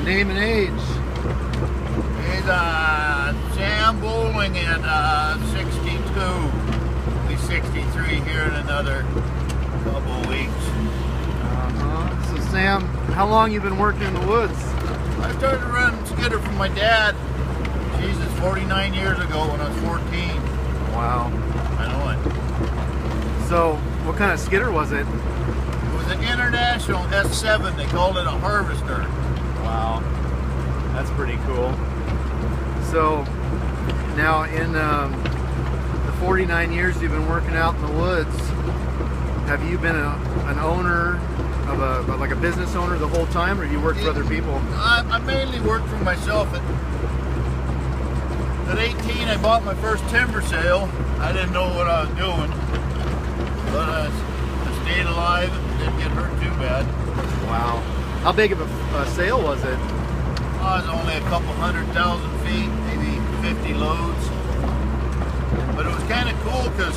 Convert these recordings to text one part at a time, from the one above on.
Name and age. He's Sam Boling and 62. He's 63 here in another couple of weeks. So Sam, how long you been working in the woods? I started running skidder for my dad. Jesus, 49 years ago when I was 14. Wow. I know it. So, what kind of skidder was it? It was an International S7. They called it a harvester. Wow. That's pretty cool. So, now in the 49 years you've been working out in the woods, have you been an owner of like a business owner the whole time, or you work for other people? I mainly work for myself. At 18, I bought my first timber sale. I didn't know what I was doing, but I stayed alive and didn't get hurt too bad. Wow. How big of a sale was it? I was only a couple 100,000 feet, maybe 50 loads. But it was kind of cool because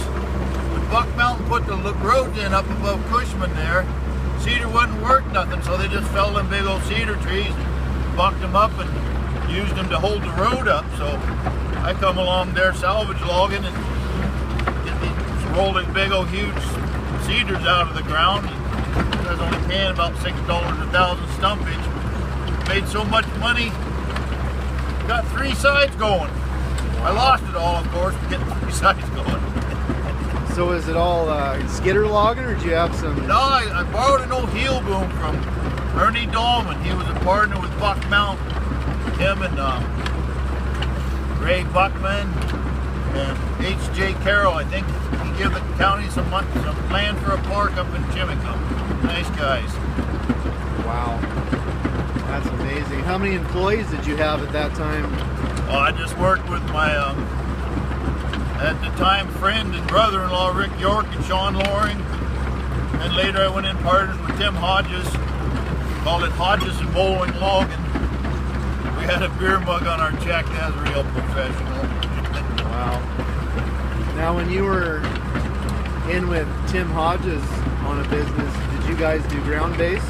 when Buck Mountain put the roads in up above Cushman there, cedar wouldn't work nothing, so they just felled them big old cedar trees, bucked them up, and used them to hold the road up. So I come along there salvage logging and get these rolling big old huge cedars out of the ground. I was only paying about $6 a thousand stumpage. Made so much money, got 3 sides going. I lost it all, of course, to get 3 sides going. So is it all skidder logging, or did you have some? No, I borrowed an old heel boom from Ernie Dahlman. He was a partner with Buck Mountain. Him and Ray Buckman and H.J. Carroll. I think he gave the county some land for a park up in Chimicum. Nice guys. Wow. That's amazing. How many employees did you have at that time? Well, I just worked with my, at the time, friend and brother-in-law, Rick York and Sean Loring. And later I went in partners with Tim Hodges. Called it Hodges and Boling Logging. We had a beer mug on our check. That was real professional. Wow. Now, when you were in with Tim Hodges on a business, did you guys do ground base?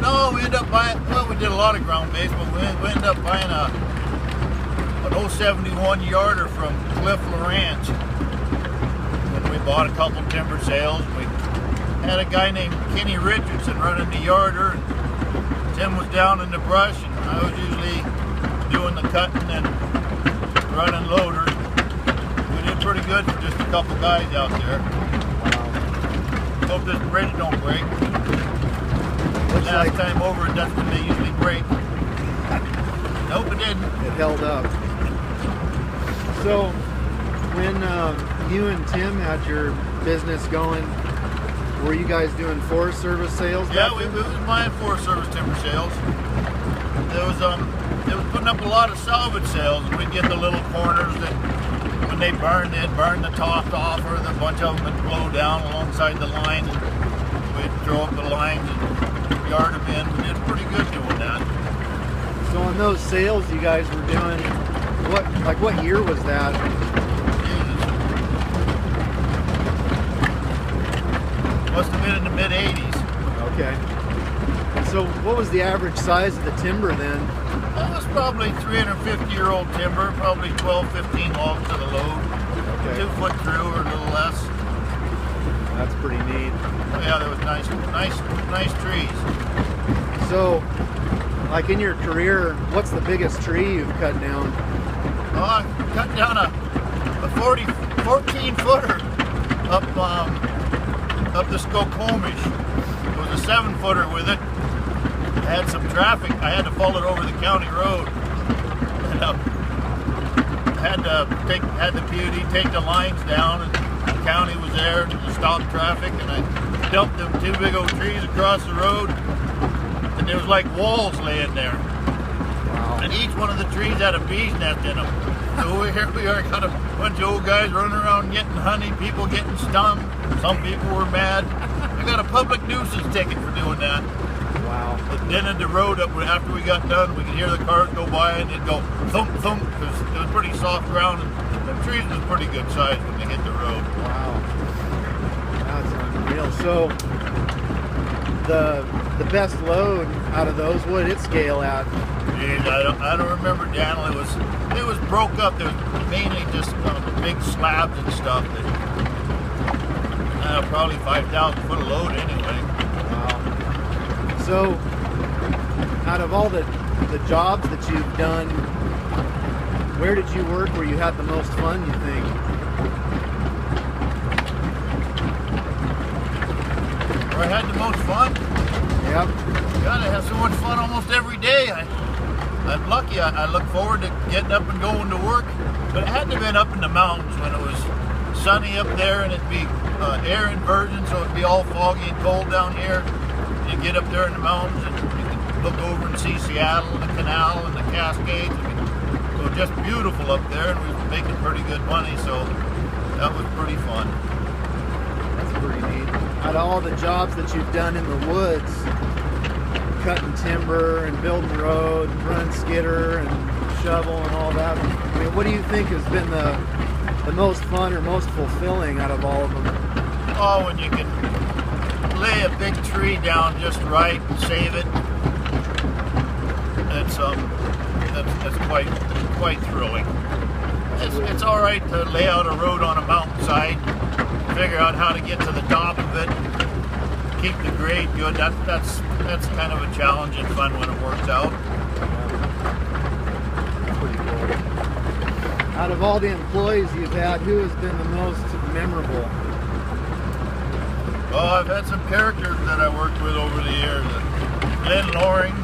No, we ended up buying, well, we did a lot of ground base, but we ended up buying an 071 yarder from Cliff LaRanch. And we bought a couple timber sales. We had a guy named Kenny Richardson running the yarder, and Tim was down in the brush, and I was usually doing the cutting and running loader. We did pretty good for just a couple guys out there. Wow. Hope this bridge don't break. Looks Last like time over, that's when they usually break. Nope, it didn't. it held up. So, when you and Tim had your business going, were you guys doing Forest Service sales? Yeah, we was buying Forest Service timber sales. They was putting up a lot of salvage sales, and we'd get the little corners that when they burned, they'd burn the top off, or a bunch of them would blow down alongside the line, and we'd throw up the lines and yard them in. We did pretty good doing that. So on those sales you guys were doing, what year was that? Jesus. Must have been in the mid-'80s. Okay. And so what was the average size of the timber then? That was probably 350-year-old timber, probably 12, 15 logs to the load. Okay. 2 foot through or a little less. That's pretty neat. Oh, yeah, there was nice trees. So, like in your career, what's the biggest tree you've cut down? Oh, I cut down a 14 footer up the Skokomish. It was a 7 footer with it. I had some traffic. I had to follow it over the county road. And had the beauty take the lines down, and the county was there to stop traffic, and I dumped them 2 big old trees across the road, and there was like walls laying there. Wow. And each one of the trees had a bee's nest in them. So here we are, got a bunch of old guys running around getting honey, people getting stung. Some people were mad. I got a public nuisance ticket for doing that. Wow. But then in the road, after we got done, we could hear the cars go by, and it'd go thump, thump, because it was pretty soft ground, and the trees was pretty good size when they hit the road. Wow. That's unreal. So, the best load out of those? What did it scale at? Geez, I don't remember, Daniel. It was broke up. There was mainly just big slabs and stuff. Probably 5,000 foot of load anyway. Wow. So, out of all the jobs that you've done, where did you work where you had the most fun, you think? Where I had the most fun? Yep. God, I have so much fun almost every day. I'm lucky. I look forward to getting up and going to work. But it had to have been up in the mountains when it was sunny up there, and it'd be air inversion, so it'd be all foggy and cold down here. You get up there in the mountains and you can look over and see Seattle and the canal and the Cascades. So just beautiful up there, and we were making pretty good money, so that was pretty fun. That's pretty neat. Out of all the jobs that you've done in the woods, cutting timber and building road, running skidder and shovel and all that, I mean, what do you think has been the most fun or most fulfilling out of all of them? Oh, when you can lay a big tree down just right and save it, that's quite thrilling. It's all right to lay out a road on a mountainside, figure out how to get to the top of it, keep the grade good. That's kind of a challenge and fun when it works out. That's pretty cool. Out of all the employees you've had, who has been the most memorable? Oh, I've had some characters that I worked with over the years. Glenn Loring,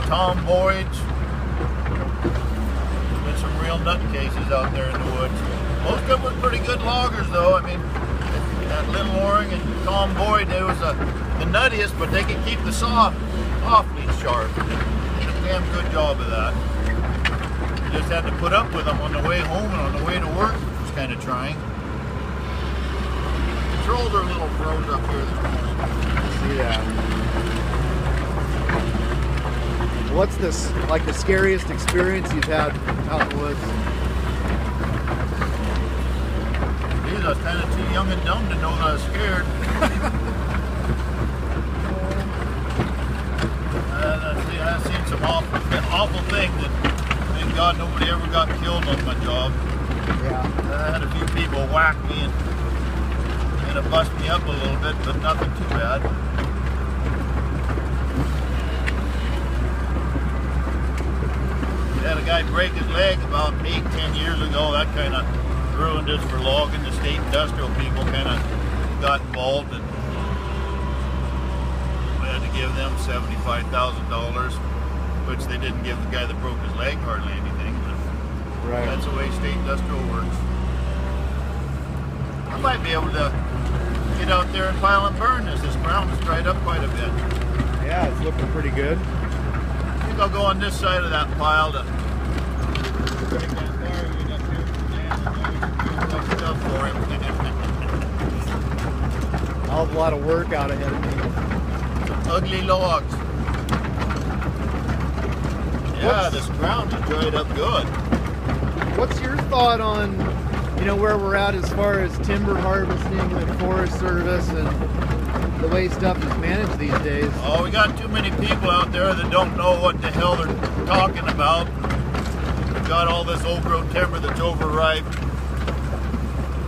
Tom Boyd. Been some real nutcases out there in the woods. Most of them were pretty good loggers, though. I mean, Glenn Loring and Tom Boyd, they was the nuttiest, but they could keep the saw awfully sharp. Did a damn good job of that. You just had to put up with them on the way home and on the way to work, which was kind of trying. Controls are a little froze up here this morning. See that. What's this, like, the scariest experience you've had out in the woods? Geez, I was kind of too young and dumb to know that I was scared. I've seen some awful things that, thank God, nobody ever got killed on my job. Yeah. I had a few people whack me and it bust me up a little bit, but nothing too bad. We had a guy break his leg about 8-10 years ago. That kind of ruined us for logging. The state industrial people kind of got involved, and we had to give them $75,000, which they didn't give the guy that broke his leg hardly anything. But Right. that's the way state industrial works. I might be able to get out there and pile and burn this. This ground has dried up quite a bit. Yeah, it's looking pretty good. I think I'll go on this side of that pile to break that bar we got here some stuff for him. I'll have a lot of work out ahead of me. Some ugly logs. Yeah, this ground has dried up good. What's your thought on, where we're at as far as timber harvesting and Forest Service and the way stuff is managed these days? Oh, we got too many people out there that don't know what the hell they're talking about. We've got all this old growth timber that's overripe,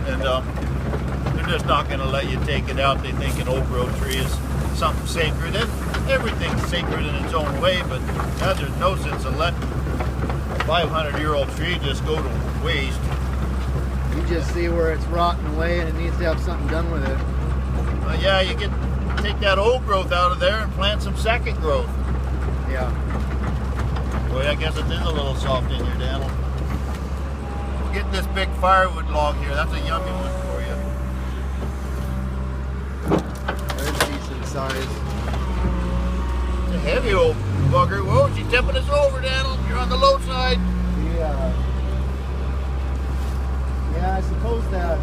and they're just not going to let you take it out. They think an old growth tree is something sacred. Everything's sacred in its own way, but there's no sense of letting a 500-year-old tree just go to waste. You just see where it's rotting away and it needs to have something done with it. Yeah, you can take that old growth out of there and plant some second growth. Yeah. Boy, I guess it is a little soft in here, Daniel. We'll get this big firewood log here. That's a yummy one for you. There's decent size. It's a heavy old bugger. Whoa, she's tipping us over, Daniel. You're on the low side. Yeah, I suppose that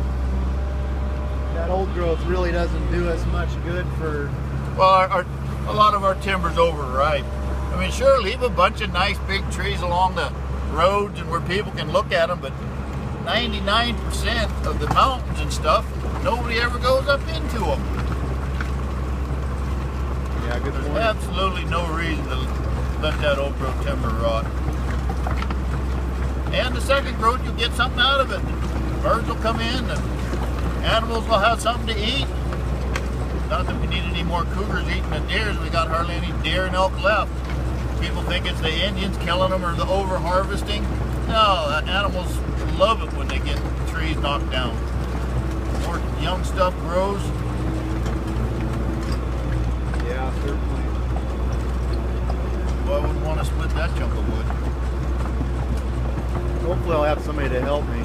old growth really doesn't do us much good for... Well, a lot of our timber's overripe. I mean, sure, leave a bunch of nice big trees along the roads and where people can look at them, but 99% of the mountains and stuff, nobody ever goes up into them. good There's point. absolutely no reason to let that old growth timber rot. And the second growth, you get something out of it. Birds will come in, and animals will have something to eat. Not that we need any more cougars eating the deers. We got hardly any deer and elk left. People think it's the Indians killing them or the over-harvesting. No, animals love it when they get trees knocked down. More young stuff grows. Yeah, certainly. Well, I wouldn't want to split that chunk of wood. Hopefully I'll have somebody to help me.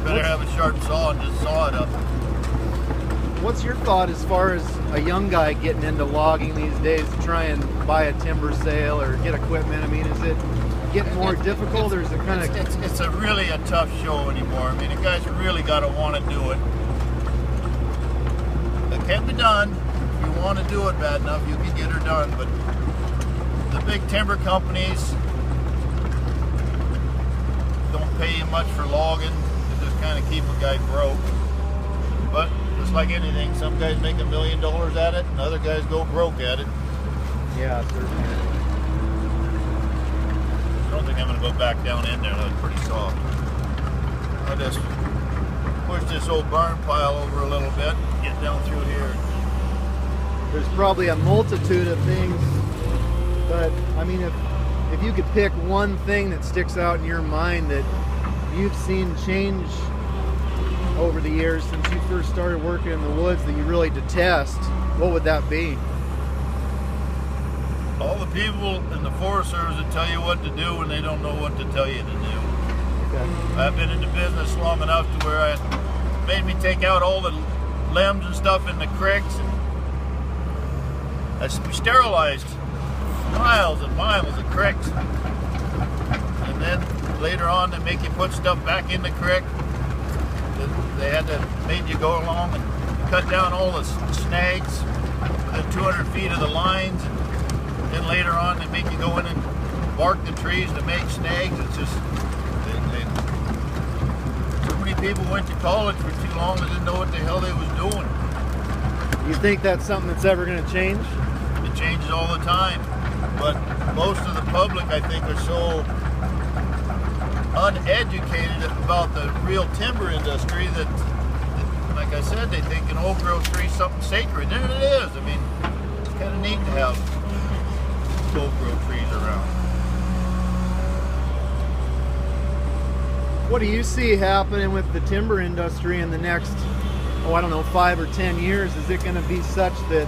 Better have a sharp saw and just saw it up. What's your thought as far as a young guy getting into logging these days to try and buy a timber sale or get equipment? I mean, is it getting more difficult, or is it kind of... It's a really a tough show anymore. I mean, the guys really got to want to do it. It can be done. If you want to do it bad enough, you can get her done. But the big timber companies don't pay you much for logging. They just kind of keep a guy broke. But just like anything, some guys make $1 million at it, and other guys go broke at it. Yeah, certainly. I don't think I'm going to go back down in there. That's pretty soft. I'll just push this old barn pile over a little bit, get down through here. There's probably a multitude of things, but I mean, if you could pick one thing that sticks out in your mind that you've seen change over the years since you first started working in the woods that you really detest, what would that be? All the people in the Forest Service that tell you what to do when they don't know what to tell you to do. Okay. I've been in the business long enough to where it made me take out all the limbs and stuff in the creeks. And we sterilized miles and miles of creeks. And then later on they make you put stuff back in the creek. They had to make you go along and cut down all the snags within 200 feet of the lines. And then later on they make you go in and bark the trees to make snags. It's just, too many people went to college for too long and didn't know what the hell they was doing. You think that's something that's ever going to change? It changes all the time. But most of the public, I think, are so uneducated about the real timber industry that, like I said, they think an old growth tree is something sacred. And it is. I mean, it's kind of neat to have old growth trees around. What do you see happening with the timber industry in the next, I don't know, 5 or 10 years? Is it going to be such that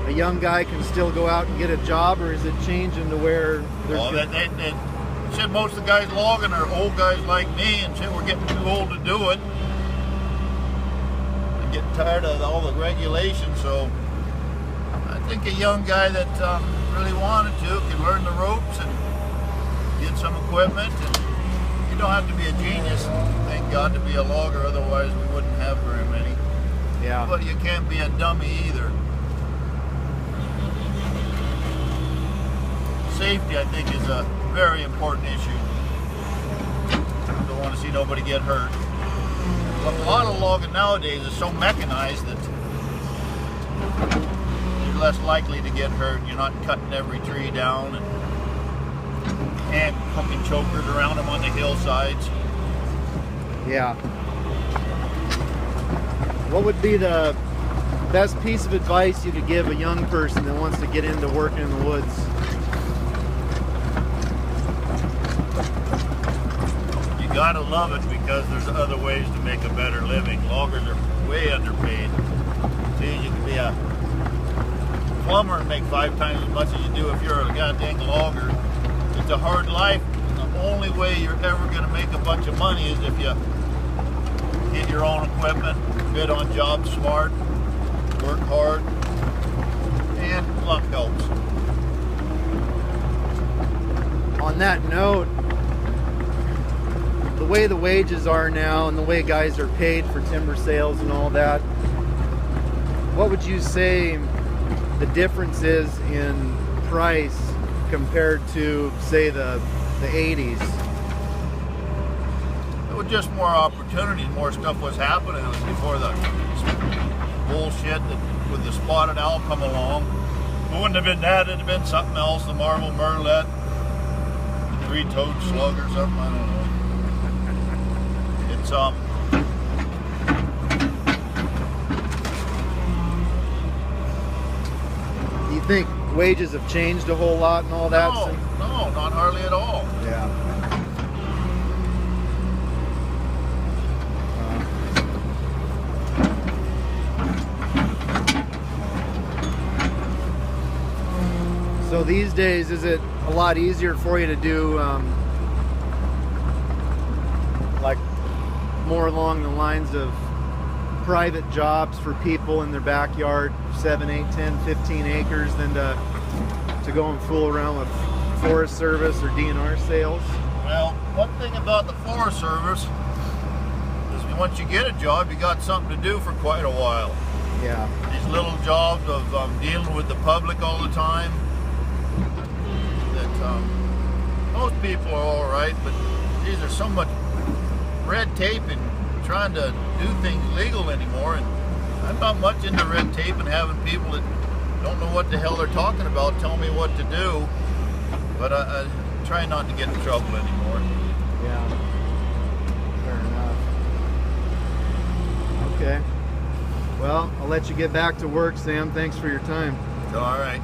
a young guy can still go out and get a job, or is it changing to where there's... Shit, most of the guys logging are old guys like me, and shit, we're getting too old to do it. I'm getting tired of all the regulations, so I think a young guy that really wanted to can learn the ropes and get some equipment. And you don't have to be a genius, thank God, to be a logger, otherwise we wouldn't have very many. Yeah. But you can't be a dummy either. Safety, I think, is a very important issue. Don't want to see nobody get hurt. But a lot of logging nowadays is so mechanized that you're less likely to get hurt. You're not cutting every tree down and hooking chokers around them on the hillsides. Yeah. What would be the best piece of advice you could give a young person that wants to get into working in the woods? You gotta love it, because there's other ways to make a better living. Loggers are way underpaid. See, you can be a plumber and make 5 times as much as you do if you're a goddamn logger. It's a hard life. The only way you're ever gonna make a bunch of money is if you get your own equipment, bid on jobs smart, work hard, and luck helps. On that note, the way the wages are now and the way guys are paid for timber sales and all that, what would you say the difference is in price compared to, say, the 80s? There was just more opportunities, more stuff was happening. It was before the bullshit that with the spotted owl come along. It wouldn't have been that, it'd have been something else, the marble murrelet, three-toed slug or something, I don't know. It's Do you think wages have changed a whole lot and all that? No, not hardly at all. Yeah. So these days, is it a lot easier for you to do like more along the lines of private jobs for people in their backyard, 7, 8, 10, 15 acres, than to go and fool around with Forest Service or DNR sales? Well, one thing about the Forest Service is once you get a job, you got something to do for quite a while. Yeah. These little jobs of dealing with the public all the time, that most people are all right, but these are so much red tape and trying to do things legal anymore, and I'm not much into red tape and having people that don't know what the hell they're talking about tell me what to do, but I try not to get in trouble anymore. Yeah, fair enough. Okay, well, I'll let you get back to work, Sam. Thanks for your time. All right.